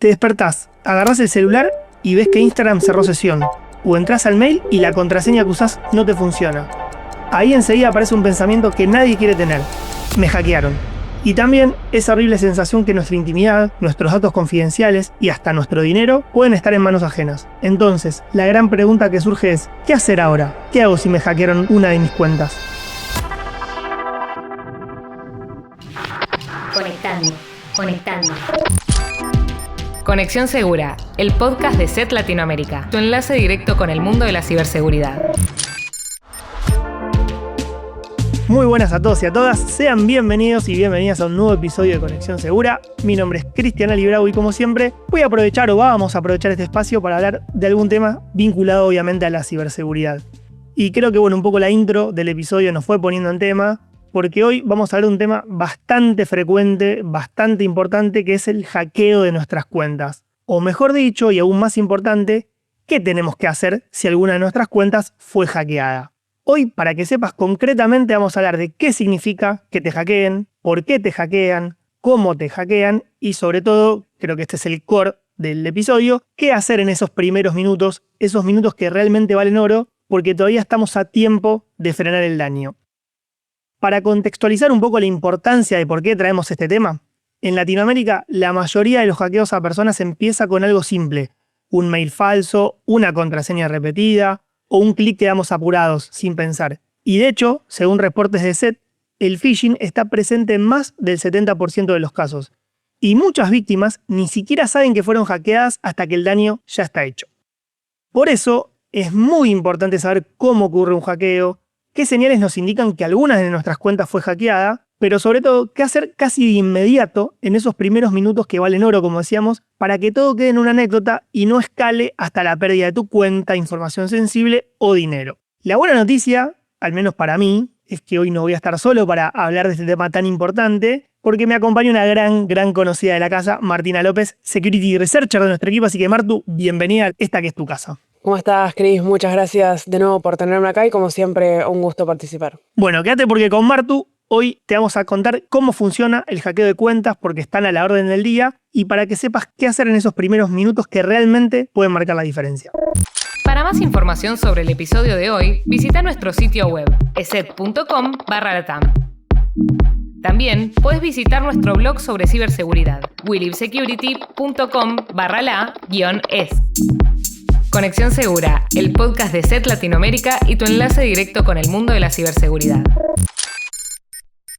Te despertás, agarrás el celular y ves que Instagram cerró sesión. O entras al mail y la contraseña que usás no te funciona. Ahí enseguida aparece un pensamiento que nadie quiere tener. Me hackearon. Y también esa horrible sensación que nuestra intimidad, nuestros datos confidenciales y hasta nuestro dinero pueden estar en manos ajenas. Entonces, la gran pregunta que surge es, ¿qué hacer ahora? ¿Qué hago si me hackearon una de mis cuentas? Conectando. Conexión Segura, el podcast de SET Latinoamérica, tu enlace directo con el mundo de la ciberseguridad. Muy buenas a todos y a todas, sean bienvenidos y bienvenidas a un nuevo episodio de Conexión Segura. Mi nombre es Cristian Alibrau y como siempre vamos a aprovechar este espacio para hablar de algún tema vinculado obviamente a la ciberseguridad. Y creo que un poco la intro del episodio nos fue poniendo en tema, porque hoy vamos a hablar de un tema bastante frecuente, bastante importante, que es el hackeo de nuestras cuentas. O mejor dicho, y aún más importante, ¿qué tenemos que hacer si alguna de nuestras cuentas fue hackeada? Hoy, para que sepas concretamente, vamos a hablar de qué significa que te hackeen, por qué te hackean, cómo te hackean y sobre todo, creo que este es el core del episodio, qué hacer en esos primeros minutos, esos minutos que realmente valen oro, porque todavía estamos a tiempo de frenar el daño. Para contextualizar un poco la importancia de por qué traemos este tema, en Latinoamérica la mayoría de los hackeos a personas empieza con algo simple, un mail falso, una contraseña repetida o un clic que damos apurados, sin pensar. Y de hecho, según reportes de SET, el phishing está presente en más del 70% de los casos. Y muchas víctimas ni siquiera saben que fueron hackeadas hasta que el daño ya está hecho. Por eso, es muy importante saber cómo ocurre un hackeo, qué señales nos indican que alguna de nuestras cuentas fue hackeada, pero sobre todo, qué hacer casi de inmediato en esos primeros minutos que valen oro, como decíamos, para que todo quede en una anécdota y no escale hasta la pérdida de tu cuenta, información sensible o dinero. La buena noticia, al menos para mí, es que hoy no voy a estar solo para hablar de este tema tan importante, porque me acompaña una gran conocida de la casa, Martina López, Security Researcher de nuestro equipo, así que Martu, bienvenida a esta que es tu casa. ¿Cómo estás, Cris? Muchas gracias de nuevo por tenerme acá y como siempre un gusto participar. Bueno, quédate porque con Martu hoy te vamos a contar cómo funciona el hackeo de cuentas porque están a la orden del día y para que sepas qué hacer en esos primeros minutos que realmente pueden marcar la diferencia. Para más información sobre el episodio de hoy, visita nuestro sitio web, eset.com/latam. También puedes visitar nuestro blog sobre ciberseguridad, willivsecurity.com/la-es. Conexión Segura, el podcast de SET Latinoamérica y tu enlace directo con el mundo de la ciberseguridad.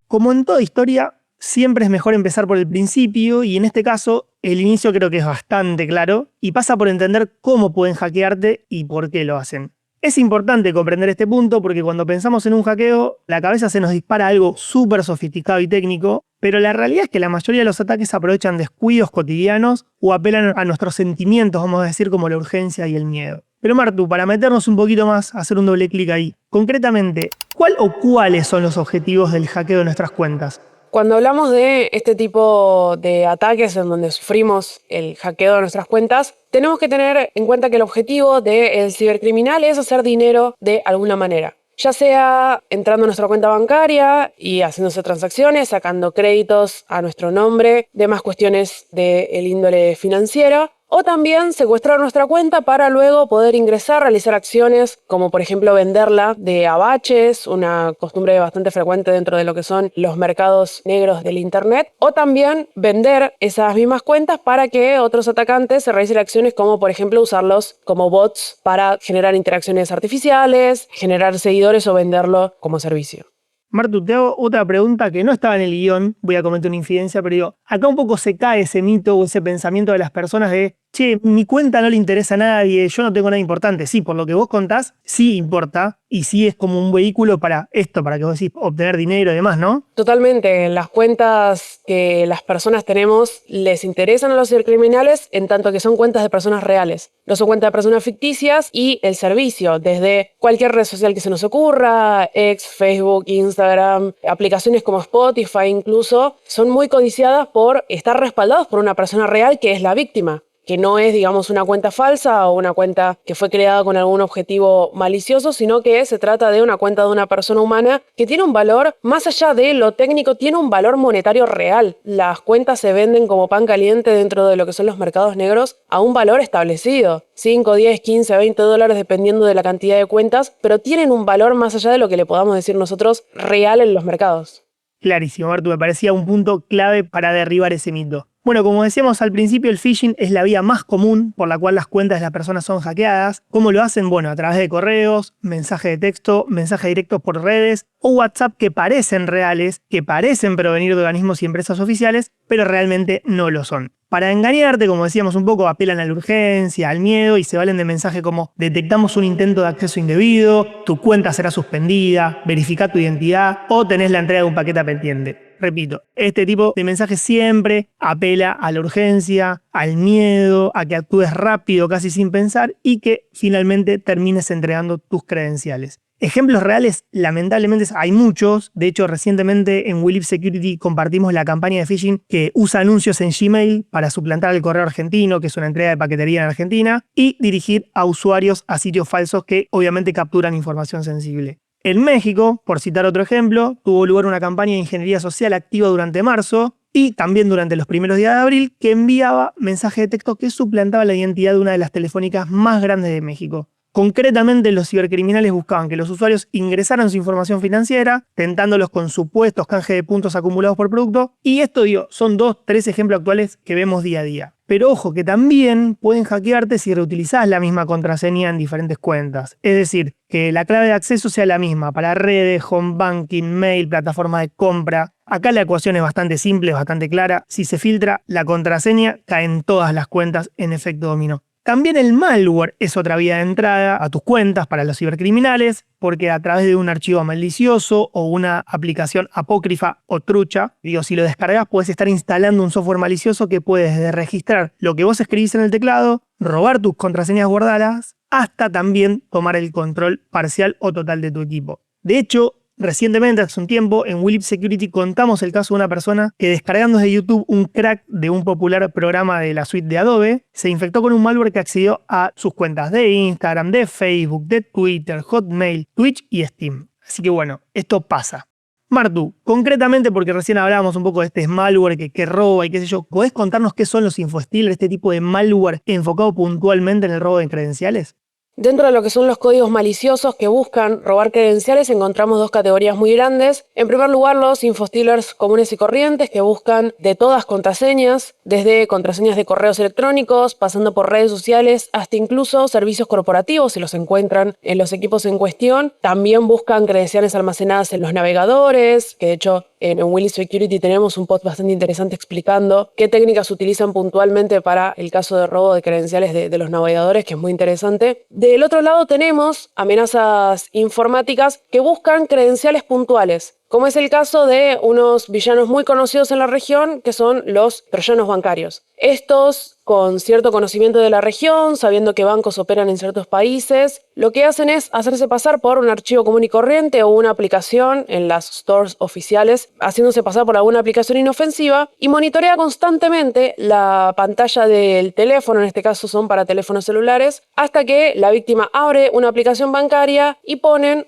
Como en toda historia, siempre es mejor empezar por el principio y en este caso, el inicio creo que es bastante claro y pasa por entender cómo pueden hackearte y por qué lo hacen. Es importante comprender este punto porque cuando pensamos en un hackeo, la cabeza se nos dispara algo súper sofisticado y técnico, pero la realidad es que la mayoría de los ataques aprovechan descuidos cotidianos o apelan a nuestros sentimientos, vamos a decir, como la urgencia y el miedo. Pero Martu, para meternos un poquito más, hacer un doble clic ahí, concretamente, ¿cuál o cuáles son los objetivos del hackeo de nuestras cuentas? Cuando hablamos de este tipo de ataques en donde sufrimos el hackeo de nuestras cuentas, tenemos que tener en cuenta que el objetivo del cibercriminal es hacer dinero de alguna manera. Ya sea entrando a nuestra cuenta bancaria y haciéndose transacciones, sacando créditos a nuestro nombre, demás cuestiones del índole financiera, o también secuestrar nuestra cuenta para luego poder ingresar, realizar acciones como por ejemplo venderla de a baches, una costumbre bastante frecuente dentro de lo que son los mercados negros del internet, o también vender esas mismas cuentas para que otros atacantes se realicen acciones como por ejemplo usarlos como bots para generar interacciones artificiales, generar seguidores o venderlo como servicio. Martu, te hago otra pregunta que no estaba en el guión, voy a cometer una infidencia, pero digo, acá un poco se cae ese mito o ese pensamiento de las personas de che, mi cuenta no le interesa a nadie, yo no tengo nada importante. Sí, por lo que vos contás, sí importa y sí es como un vehículo para esto, para que vos decís obtener dinero y demás, ¿no? Totalmente. Las cuentas que las personas tenemos les interesan a los cibercriminales en tanto que son cuentas de personas reales. No son cuentas de personas ficticias y el servicio, desde cualquier red social que se nos ocurra, X, Facebook, Instagram, aplicaciones como Spotify incluso, son muy codiciadas por estar respaldados por una persona real que es la víctima. que no es, digamos, una cuenta falsa o una cuenta que fue creada con algún objetivo malicioso, sino que se trata de una cuenta de una persona humana que tiene un valor, más allá de lo técnico, tiene un valor monetario real. Las cuentas se venden como pan caliente dentro de lo que son los mercados negros a un valor establecido. 5, 10, 15, 20 dólares dependiendo de la cantidad de cuentas, pero tienen un valor más allá de lo que le podamos decir nosotros real en los mercados. Clarísimo, Martu, me parecía un punto clave para derribar ese mito. Bueno, como decíamos al principio, el phishing es la vía más común por la cual las cuentas de las personas son hackeadas. ¿Cómo lo hacen? Bueno, a través de correos, mensajes de texto, mensajes directos por redes o WhatsApp que parecen reales, que parecen provenir de organismos y empresas oficiales, pero realmente no lo son. Para engañarte, como decíamos un poco, apelan a la urgencia, al miedo y se valen de mensajes como detectamos un intento de acceso indebido, tu cuenta será suspendida, verifica tu identidad o tenés la entrega de un paquete pendiente. Repito, este tipo de mensajes siempre apela a la urgencia, al miedo, a que actúes rápido casi sin pensar y que finalmente termines entregando tus credenciales. Ejemplos reales, lamentablemente, hay muchos. De hecho, recientemente en We Live Security compartimos la campaña de phishing que usa anuncios en Gmail para suplantar el correo argentino, que es una entrega de paquetería en Argentina, y dirigir a usuarios a sitios falsos que obviamente capturan información sensible. En México, por citar otro ejemplo, tuvo lugar una campaña de ingeniería social activa durante marzo y también durante los primeros días de abril que enviaba mensajes de texto que suplantaba la identidad de una de las telefónicas más grandes de México. Concretamente, los cibercriminales buscaban que los usuarios ingresaran su información financiera, tentándolos con supuestos canjes de puntos acumulados por producto, y esto son 2-3 ejemplos actuales que vemos día a día. Pero ojo, que también pueden hackearte si reutilizás la misma contraseña en diferentes cuentas. Es decir, que la clave de acceso sea la misma para redes, home banking, mail, plataforma de compra. Acá la ecuación es bastante simple, bastante clara. Si se filtra la contraseña, caen todas las cuentas en efecto dominó. También el malware es otra vía de entrada a tus cuentas para los cibercriminales, porque a través de un archivo malicioso o una aplicación apócrifa o trucha, si lo descargas puedes estar instalando un software malicioso que puede desde registrar lo que vos escribís en el teclado, robar tus contraseñas guardadas, hasta también tomar el control parcial o total de tu equipo. De hecho, recientemente, hace un tiempo, en We Live Security contamos el caso de una persona que descargando desde YouTube un crack de un popular programa de la suite de Adobe, se infectó con un malware que accedió a sus cuentas de Instagram, de Facebook, de Twitter, Hotmail, Twitch y Steam. Así que bueno, esto pasa. Martu, concretamente porque recién hablábamos un poco de este malware que roba y qué sé yo, ¿podés contarnos qué son los infostealers, este tipo de malware enfocado puntualmente en el robo de credenciales? Dentro de lo que son los códigos maliciosos que buscan robar credenciales encontramos dos categorías muy grandes. En primer lugar, los infostealers comunes y corrientes que buscan de todas contraseñas, desde contraseñas de correos electrónicos, pasando por redes sociales, hasta incluso servicios corporativos si los encuentran en los equipos en cuestión. También buscan credenciales almacenadas en los navegadores, que de hecho en We Live Security tenemos un post bastante interesante explicando qué técnicas utilizan puntualmente para el caso de robo de credenciales de los navegadores, que es muy interesante. Del otro lado tenemos amenazas informáticas que buscan credenciales puntuales, como es el caso de unos villanos muy conocidos en la región, que son los troyanos bancarios. Estos, con cierto conocimiento de la región, sabiendo que bancos operan en ciertos países, lo que hacen es hacerse pasar por un archivo común y corriente o una aplicación en las stores oficiales, haciéndose pasar por alguna aplicación inofensiva y monitorea constantemente la pantalla del teléfono, en este caso son para teléfonos celulares, hasta que la víctima abre una aplicación bancaria y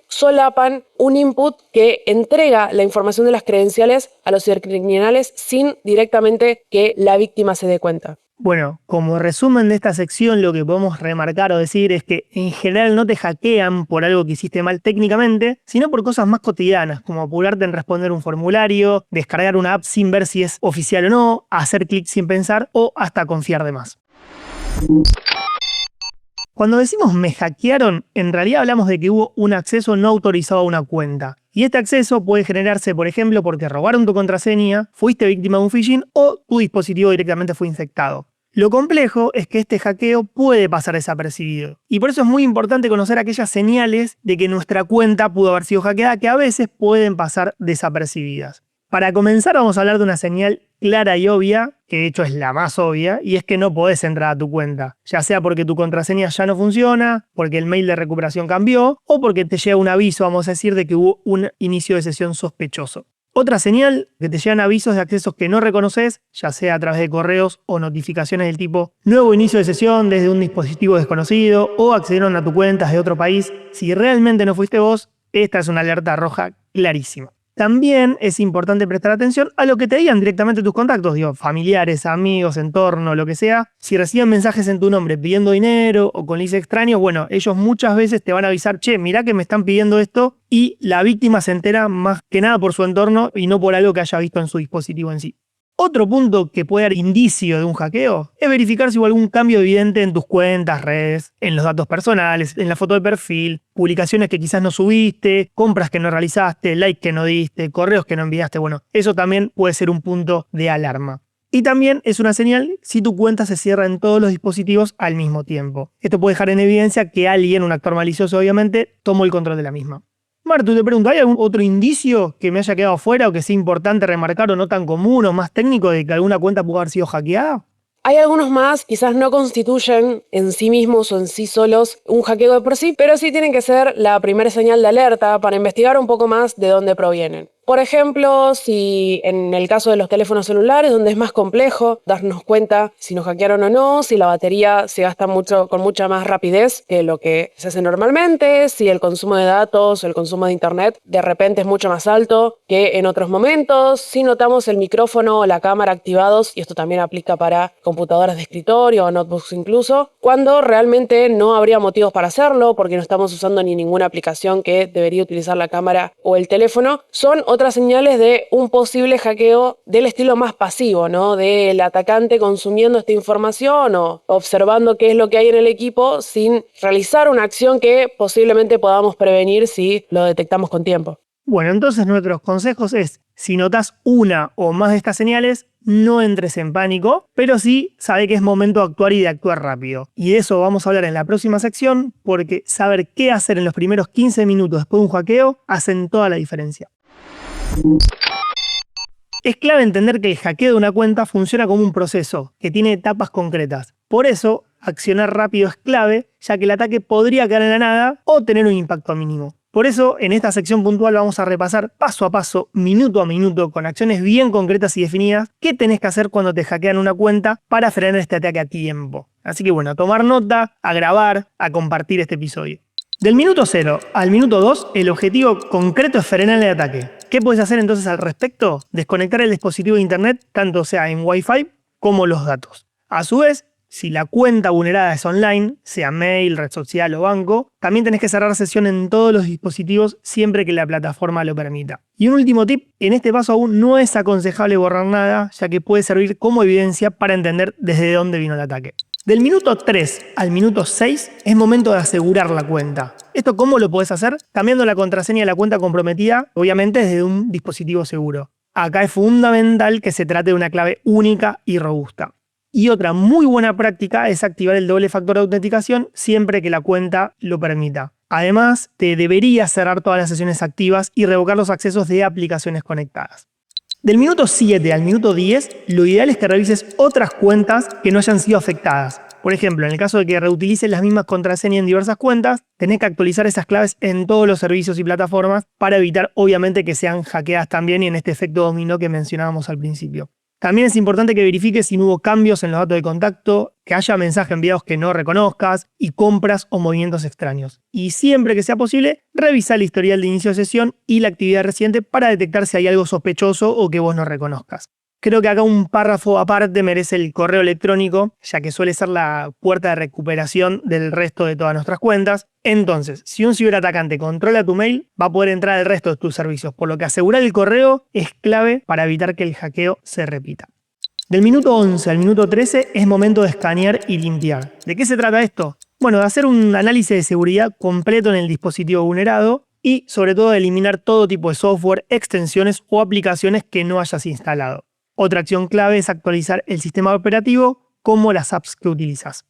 solapan un input que entrega la información de las credenciales a los cibercriminales sin directamente que la víctima se dé cuenta. Bueno, como resumen de esta sección, lo que podemos remarcar o decir es que en general no te hackean por algo que hiciste mal técnicamente, sino por cosas más cotidianas, como apurarte en responder un formulario, descargar una app sin ver si es oficial o no, hacer clic sin pensar o hasta confiar de más. Cuando decimos me hackearon, en realidad hablamos de que hubo un acceso no autorizado a una cuenta. Y este acceso puede generarse, por ejemplo, porque robaron tu contraseña, fuiste víctima de un phishing o tu dispositivo directamente fue infectado. Lo complejo es que este hackeo puede pasar desapercibido. Y por eso es muy importante conocer aquellas señales de que nuestra cuenta pudo haber sido hackeada que a veces pueden pasar desapercibidas. Para comenzar vamos a hablar de una señal clara y obvia, que de hecho es la más obvia, y es que no podés entrar a tu cuenta, ya sea porque tu contraseña ya no funciona, porque el mail de recuperación cambió, o porque te llega un aviso, vamos a decir, de que hubo un inicio de sesión sospechoso. Otra señal, que te llegan avisos de accesos que no reconoces, ya sea a través de correos o notificaciones del tipo nuevo inicio de sesión desde un dispositivo desconocido o accedieron a tu cuenta de otro país. Si realmente no fuiste vos, esta es una alerta roja clarísima. También es importante prestar atención a lo que te digan directamente tus contactos, familiares, amigos, entorno, lo que sea. Si reciben mensajes en tu nombre pidiendo dinero o con links extraños, bueno, ellos muchas veces te van a avisar, che, mirá que me están pidiendo esto, y la víctima se entera más que nada por su entorno y no por algo que haya visto en su dispositivo en sí. Otro punto que puede dar indicio de un hackeo es verificar si hubo algún cambio evidente en tus cuentas, redes, en los datos personales, en la foto de perfil, publicaciones que quizás no subiste, compras que no realizaste, likes que no diste, correos que no enviaste. Bueno, eso también puede ser un punto de alarma. Y también es una señal si tu cuenta se cierra en todos los dispositivos al mismo tiempo. Esto puede dejar en evidencia que alguien, un actor malicioso obviamente, tomó el control de la misma. Martu, te pregunto, ¿hay algún otro indicio que me haya quedado fuera o que sea importante remarcar o no tan común o más técnico de que alguna cuenta pudo haber sido hackeada? Hay algunos más, quizás no constituyen en sí mismos o en sí solos un hackeo de por sí, pero sí tienen que ser la primera señal de alerta para investigar un poco más de dónde provienen. Por ejemplo, si en el caso de los teléfonos celulares, donde es más complejo darnos cuenta si nos hackearon o no, si la batería se gasta con mucha más rapidez que lo que se hace normalmente, si el consumo de datos o el consumo de internet de repente es mucho más alto que en otros momentos, si notamos el micrófono o la cámara activados, y esto también aplica para computadoras de escritorio o notebooks incluso, cuando realmente no habría motivos para hacerlo porque no estamos usando ni ninguna aplicación que debería utilizar la cámara o el teléfono, son otras señales de un posible hackeo del estilo más pasivo, ¿no? Del atacante consumiendo esta información o observando qué es lo que hay en el equipo sin realizar una acción que posiblemente podamos prevenir si lo detectamos con tiempo. Bueno, entonces nuestros consejos es, si notas una o más de estas señales, no entres en pánico, pero sí sabe que es momento de actuar y de actuar rápido. Y de eso vamos a hablar en la próxima sección, porque saber qué hacer en los primeros 15 minutos después de un hackeo hacen toda la diferencia. Es clave entender que el hackeo de una cuenta funciona como un proceso que tiene etapas concretas. Por eso, accionar rápido es clave, ya que el ataque podría quedar en la nada o tener un impacto mínimo. Por eso, en esta sección puntual vamos a repasar paso a paso, minuto a minuto, con acciones bien concretas y definidas, qué tenés que hacer cuando te hackean una cuenta para frenar este ataque a tiempo. Así que bueno, a tomar nota, a grabar, a compartir este episodio. Del minuto 0 al minuto 2, el objetivo concreto es frenar el ataque. ¿Qué puedes hacer entonces al respecto? Desconectar el dispositivo de internet, tanto sea en Wi-Fi como los datos. A su vez, si la cuenta vulnerada es online, sea mail, red social o banco, también tenés que cerrar sesión en todos los dispositivos siempre que la plataforma lo permita. Y un último tip, en este paso aún no es aconsejable borrar nada, ya que puede servir como evidencia para entender desde dónde vino el ataque. Del minuto 3 al minuto 6 es momento de asegurar la cuenta. ¿Esto cómo lo podés hacer? Cambiando la contraseña de la cuenta comprometida, obviamente desde un dispositivo seguro. Acá es fundamental que se trate de una clave única y robusta. Y otra muy buena práctica es activar el doble factor de autenticación siempre que la cuenta lo permita. Además, te deberías cerrar todas las sesiones activas y revocar los accesos de aplicaciones conectadas. Del minuto 7 al minuto 10, lo ideal es que revises otras cuentas que no hayan sido afectadas. Por ejemplo, en el caso de que reutilices las mismas contraseñas en diversas cuentas, tenés que actualizar esas claves en todos los servicios y plataformas para evitar, obviamente, que sean hackeadas también y en este efecto dominó que mencionábamos al principio. También es importante que verifiques si no hubo cambios en los datos de contacto, que haya mensajes enviados que no reconozcas y compras o movimientos extraños. Y siempre que sea posible, revisa el historial de inicio de sesión y la actividad reciente para detectar si hay algo sospechoso o que vos no reconozcas. Creo que acá un párrafo aparte merece el correo electrónico, ya que suele ser la puerta de recuperación del resto de todas nuestras cuentas. Entonces, si un ciberatacante controla tu mail, va a poder entrar al resto de tus servicios, por lo que asegurar el correo es clave para evitar que el hackeo se repita. Del minuto 11 al minuto 13 es momento de escanear y limpiar. ¿De qué se trata esto? Bueno, de hacer un análisis de seguridad completo en el dispositivo vulnerado y, sobre todo, de eliminar todo tipo de software, extensiones o aplicaciones que no hayas instalado. Otra acción clave es actualizar el sistema operativo como las apps que utilizas.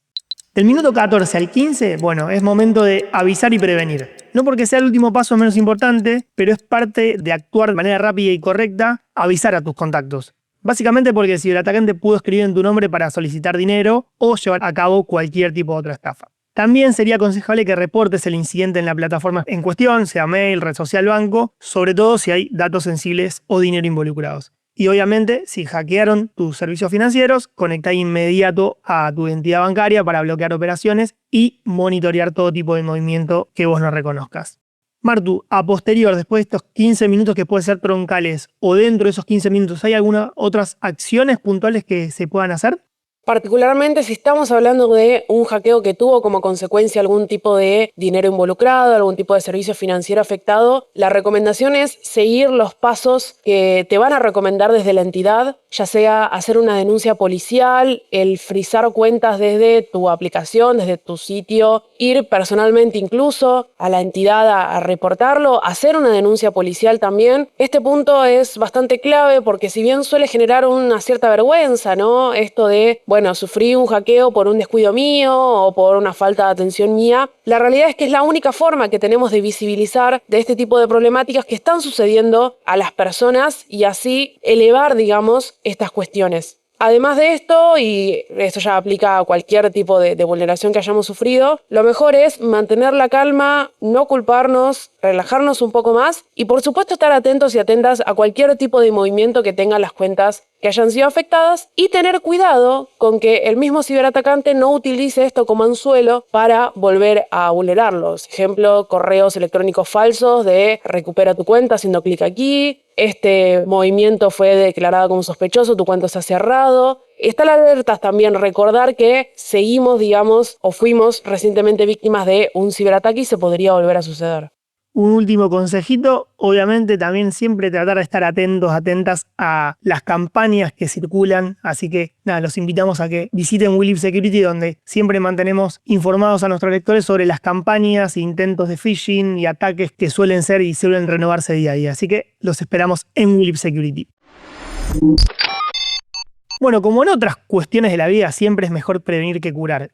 Del minuto 14 al 15, bueno, es momento de avisar y prevenir. No porque sea el último paso menos importante, pero es parte de actuar de manera rápida y correcta, avisar a tus contactos. Básicamente porque el ciberatacante pudo escribir en tu nombre para solicitar dinero o llevar a cabo cualquier tipo de otra estafa. También sería aconsejable que reportes el incidente en la plataforma en cuestión, sea mail, red social, banco, sobre todo si hay datos sensibles o dinero involucrados. Y obviamente, si hackearon tus servicios financieros, conectá inmediato a tu entidad bancaria para bloquear operaciones y monitorear todo tipo de movimiento que vos no reconozcas. Martu, a posterior, después de estos 15 minutos que pueden ser troncales o dentro de esos 15 minutos, ¿hay algunas otras acciones puntuales que se puedan hacer? Particularmente si estamos hablando de un hackeo que tuvo como consecuencia algún tipo de dinero involucrado, algún tipo de servicio financiero afectado, la recomendación es seguir los pasos que te van a recomendar desde la entidad, ya sea hacer una denuncia policial, el frizar cuentas desde tu aplicación, desde tu sitio, ir personalmente incluso a la entidad a reportarlo, hacer una denuncia policial también. Este punto es bastante clave porque si bien suele generar una cierta vergüenza, ¿no? Esto de, bueno, sufrí un hackeo por un descuido mío o por una falta de atención mía, la realidad es que es la única forma que tenemos de visibilizar de este tipo de problemáticas que están sucediendo a las personas y así elevar, digamos, estas cuestiones. Además de esto, y esto ya aplica a cualquier tipo de vulneración que hayamos sufrido, lo mejor es mantener la calma, no culparnos, relajarnos un poco más y por supuesto estar atentos y atentas a cualquier tipo de movimiento que tengan las cuentas que hayan sido afectadas y tener cuidado con que el mismo ciberatacante no utilice esto como anzuelo para volver a vulnerarlos. Ejemplo, correos electrónicos falsos de recupera tu cuenta haciendo clic aquí, este movimiento fue declarado como sospechoso, tu cuenta se ha cerrado. Está la alerta también, recordar que seguimos, digamos, o fuimos recientemente víctimas de un ciberataque y se podría volver a suceder. Un último consejito, obviamente también siempre tratar de estar atentos, atentas a las campañas que circulan, así que nada, los invitamos a que visiten WeLive Security, donde siempre mantenemos informados a nuestros lectores sobre las campañas, intentos de phishing y ataques que suelen ser y suelen renovarse día a día, así que los esperamos en WeLive Security. Bueno, como en otras cuestiones de la vida, siempre es mejor prevenir que curar.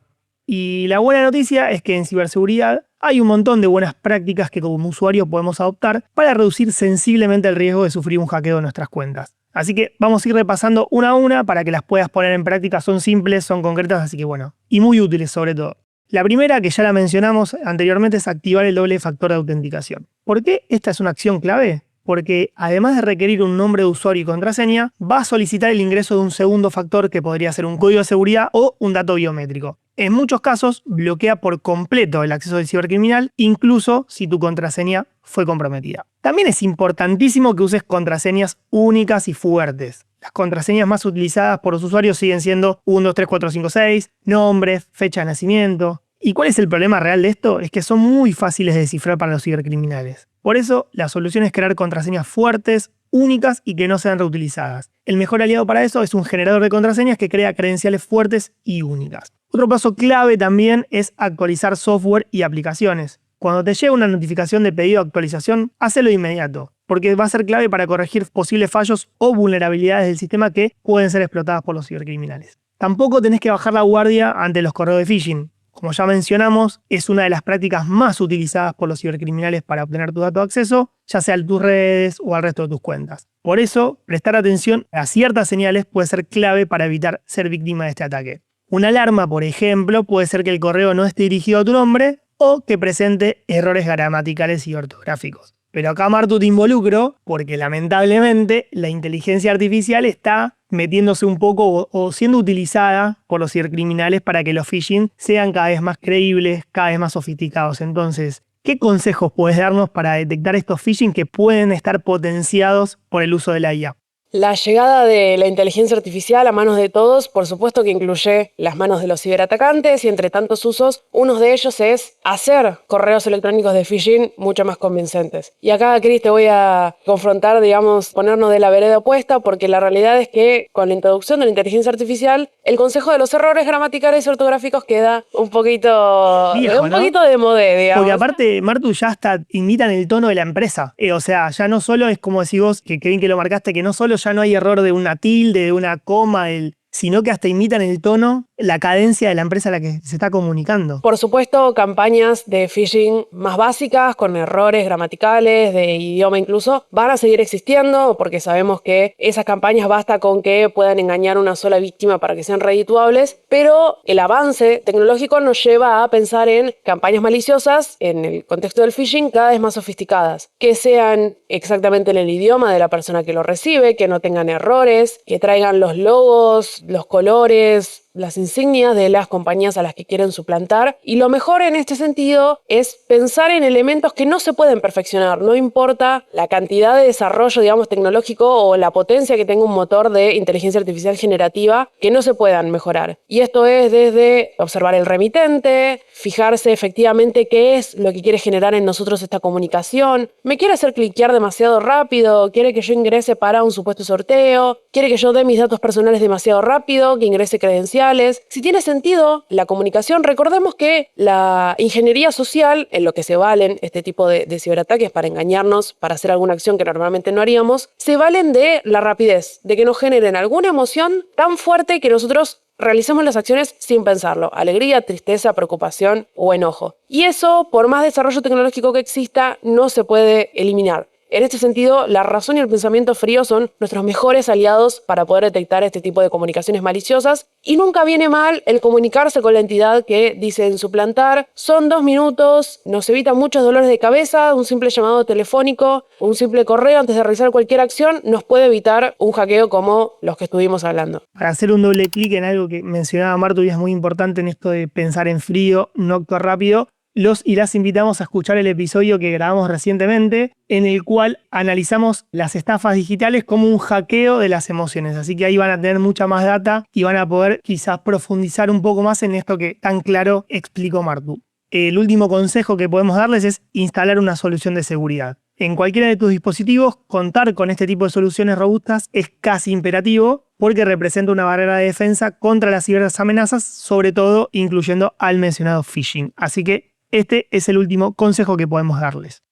Y la buena noticia es que en ciberseguridad hay un montón de buenas prácticas que como usuarios podemos adoptar para reducir sensiblemente el riesgo de sufrir un hackeo de nuestras cuentas. Así que vamos a ir repasando una a una para que las puedas poner en práctica. Son simples, son concretas, así que bueno, y muy útiles sobre todo. La primera, que ya la mencionamos anteriormente, es activar el doble factor de autenticación. ¿Por qué esta es una acción clave? Porque además de requerir un nombre de usuario y contraseña, va a solicitar el ingreso de un segundo factor que podría ser un código de seguridad o un dato biométrico. En muchos casos, bloquea por completo el acceso del cibercriminal, incluso si tu contraseña fue comprometida. También es importantísimo que uses contraseñas únicas y fuertes. Las contraseñas más utilizadas por los usuarios siguen siendo 1, 2, 3, 4, 5, 6, nombre, fecha de nacimiento. ¿Y cuál es el problema real de esto? Es que son muy fáciles de descifrar para los cibercriminales. Por eso, la solución es crear contraseñas fuertes, únicas y que no sean reutilizadas. El mejor aliado para eso es un generador de contraseñas que crea credenciales fuertes y únicas. Otro paso clave también es actualizar software y aplicaciones. Cuando te llegue una notificación de pedido de actualización, hazlo de inmediato, porque va a ser clave para corregir posibles fallos o vulnerabilidades del sistema que pueden ser explotadas por los cibercriminales. Tampoco tenés que bajar la guardia ante los correos de phishing. Como ya mencionamos, es una de las prácticas más utilizadas por los cibercriminales para obtener tu dato de acceso, ya sea a tus redes o al resto de tus cuentas. Por eso, prestar atención a ciertas señales puede ser clave para evitar ser víctima de este ataque. Una alarma, por ejemplo, puede ser que el correo no esté dirigido a tu nombre o que presente errores gramaticales y ortográficos. Pero acá, Martu, te involucro porque lamentablemente la inteligencia artificial está metiéndose un poco o siendo utilizada por los cibercriminales para que los phishing sean cada vez más creíbles, cada vez más sofisticados. Entonces, ¿qué consejos puedes darnos para detectar estos phishing que pueden estar potenciados por el uso de la IA? La llegada de la inteligencia artificial a manos de todos, por supuesto que incluye las manos de los ciberatacantes y entre tantos usos, uno de ellos es hacer correos electrónicos de phishing mucho más convincentes. Y acá, Cris, te voy a confrontar, digamos, ponernos de la vereda opuesta, porque la realidad es que con la introducción de la inteligencia artificial, el consejo de los errores gramaticales y ortográficos queda un poquito, viejo, ¿no? Poquito de modé, digamos. Porque aparte, Martu, ya hasta imitan el tono de la empresa. O sea, ya no solo es como decís vos, que bien que lo marcaste, que no solo ya no hay error de una tilde, de una coma, sino que hasta imitan el tono, la cadencia de la empresa a la que se está comunicando. Por supuesto, campañas de phishing más básicas, con errores gramaticales, de idioma incluso, van a seguir existiendo porque sabemos que esas campañas basta con que puedan engañar a una sola víctima para que sean redituables, pero el avance tecnológico nos lleva a pensar en campañas maliciosas, en el contexto del phishing, cada vez más sofisticadas, que sean exactamente en el idioma de la persona que lo recibe, que no tengan errores, que traigan los logos, los colores, las insignias de las compañías a las que quieren suplantar. Y lo mejor en este sentido es pensar en elementos que no se pueden perfeccionar. No importa la cantidad de desarrollo, digamos, tecnológico o la potencia que tenga un motor de inteligencia artificial generativa que no se puedan mejorar. Y esto es desde observar el remitente, fijarse efectivamente qué es lo que quiere generar en nosotros esta comunicación. ¿Me quiere hacer cliquear demasiado rápido? ¿Quiere que yo ingrese para un supuesto sorteo? ¿Quiere que yo dé mis datos personales demasiado rápido? ¿Que ingrese credenciales? Si tiene sentido la comunicación, recordemos que la ingeniería social, en lo que se valen este tipo de ciberataques para engañarnos, para hacer alguna acción que normalmente no haríamos, se valen de la rapidez, de que nos generen alguna emoción tan fuerte que nosotros realicemos las acciones sin pensarlo. Alegría, tristeza, preocupación o enojo. Y eso, por más desarrollo tecnológico que exista, no se puede eliminar. En este sentido, la razón y el pensamiento frío son nuestros mejores aliados para poder detectar este tipo de comunicaciones maliciosas, y nunca viene mal el comunicarse con la entidad que dicen suplantar. Son 2 minutos, nos evita muchos dolores de cabeza, un simple llamado telefónico, un simple correo antes de realizar cualquier acción nos puede evitar un hackeo como los que estuvimos hablando. Para hacer un doble clic en algo que mencionaba Martu y es muy importante en esto de pensar en frío, no actuar rápido, los y las invitamos a escuchar el episodio que grabamos recientemente, en el cual analizamos las estafas digitales como un hackeo de las emociones. Así que ahí van a tener mucha más data y van a poder quizás profundizar un poco más en esto que tan claro explicó Martu. El último consejo que podemos darles es instalar una solución de seguridad. En cualquiera de tus dispositivos, contar con este tipo de soluciones robustas es casi imperativo porque representa una barrera de defensa contra las ciberamenazas, sobre todo incluyendo al mencionado phishing. Así que este es el último consejo que podemos darles.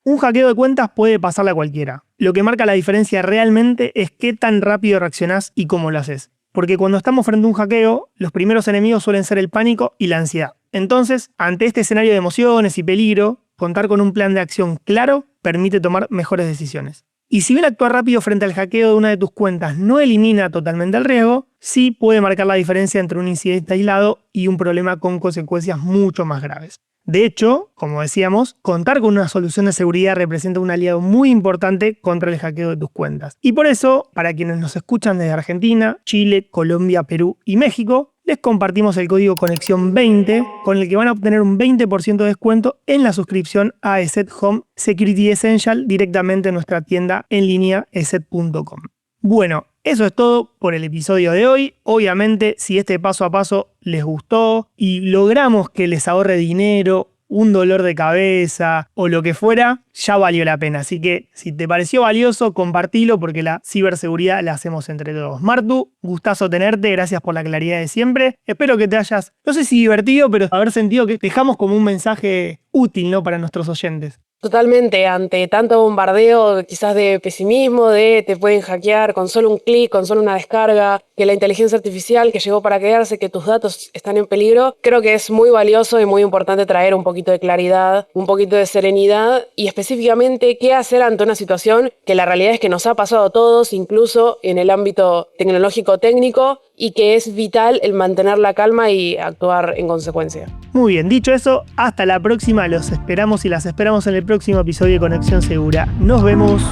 Un hackeo de cuentas puede pasarle a cualquiera. Lo que marca la diferencia realmente es qué tan rápido reaccionás y cómo lo haces. Porque cuando estamos frente a un hackeo, los primeros enemigos suelen ser el pánico y la ansiedad. Entonces, ante este escenario de emociones y peligro, contar con un plan de acción claro permite tomar mejores decisiones. Y si bien actuar rápido frente al hackeo de una de tus cuentas no elimina totalmente el riesgo, sí puede marcar la diferencia entre un incidente aislado y un problema con consecuencias mucho más graves. De hecho, como decíamos, contar con una solución de seguridad representa un aliado muy importante contra el hackeo de tus cuentas. Y por eso, para quienes nos escuchan desde Argentina, Chile, Colombia, Perú y México, les compartimos el código Conexión20 con el que van a obtener un 20% de descuento en la suscripción a ESET Home Security Essential directamente en nuestra tienda en línea eset.com. Bueno, eso es todo por el episodio de hoy. Obviamente, si este paso a paso les gustó y logramos que les ahorre dinero, un dolor de cabeza o lo que fuera, ya valió la pena. Así que si te pareció valioso, compartilo porque la ciberseguridad la hacemos entre todos. Martu, gustazo tenerte, gracias por la claridad de siempre. Espero que te hayas, no sé si divertido, pero haber sentido que dejamos como un mensaje útil, ¿no?, para nuestros oyentes. Totalmente, ante tanto bombardeo quizás de pesimismo, de te pueden hackear con solo un clic, con solo una descarga, que la inteligencia artificial que llegó para quedarse, que tus datos están en peligro, creo que es muy valioso y muy importante traer un poquito de claridad, un poquito de serenidad y específicamente qué hacer ante una situación que la realidad es que nos ha pasado a todos, incluso en el ámbito tecnológico técnico, y que es vital el mantener la calma y actuar en consecuencia. Muy bien, dicho eso, hasta la próxima. Los esperamos y las esperamos en el próximo episodio de Conexión Segura. Nos vemos.